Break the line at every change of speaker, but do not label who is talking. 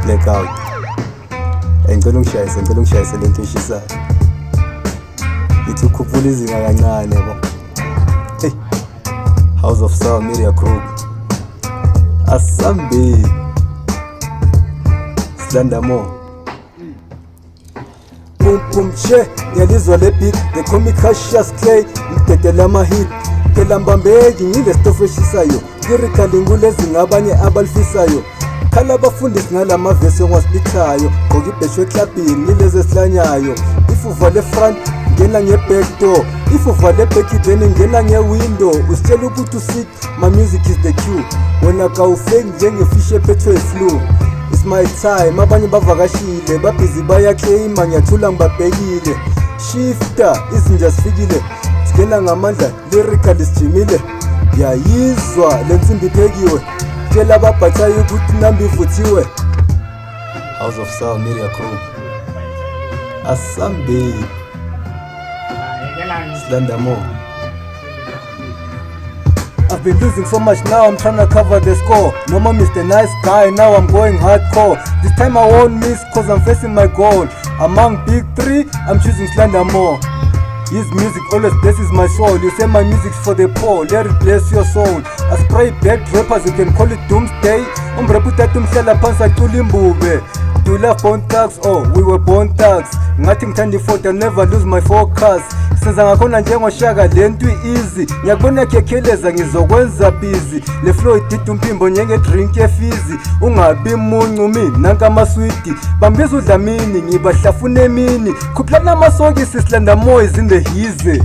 blackout. Ngicela ungishayise lento eshisayo. Ithi ukhuphula izinga kancane yabo. Hey, House of Sound Media Group. Asambe Slanda Mo. Boom she, ngiyalizwa le beat, they call me Cassius Clay, ngidedela ama-hit. Phela mbambeki ngile stofu eshisayo, lyrically ngulezi ngabanye abalifisayo. Khala abafundisi ngalamavesi engiwasipithayo, gqoka ibheshu eklabhini ngilezi esihlanyayo. If uvale front ngena nge-back door, if uvale back then ngena nge-window. Usitshela ukuthi usick, my music is the cue. Wena kawufeki njengefish ephethwe i-flu. It's my time, abanye bavakashile, babhizi bayaclaima, ngiyathula ngibabhekile. Shifter, izinja sifikile, sigena ngamandla, lyrically sijimile. Ngiyayizwa le nsimbi iphekiwe, tshela ababhathayo ukuthi namba ivuthiwe. House of Sound Media Group. Asambe Slanda Mo. I've been losing so much, now I'm trying to cover the score. No more Mr. Nice Guy, now I'm going hardcore. This time I won't miss cause I'm facing my goal. Among big three, I'm choosing Slanda Mo. His music always blesses my soul. You say my music's for the poor, let it bless your soul. I spray bad rappers, you can call it doomsday. Umreputa tumhlela phansi acula imbube. Do you love Bone Thugs? Oh, we were Bone Thugs. Ngathi ngithanda i-40, I never lose my focus. Senza ngakhona njengoshaka lento easy. Ngiyakubona khekheleza ngizokwenza busy. Le flow idida umphimbo njengedrink yefizi. Ungabi muncu mina nanka amaswidi. Bambiza udlamini ngibahlafuna emini. Khuphulana amasokisi Slanda Mo is in the hize.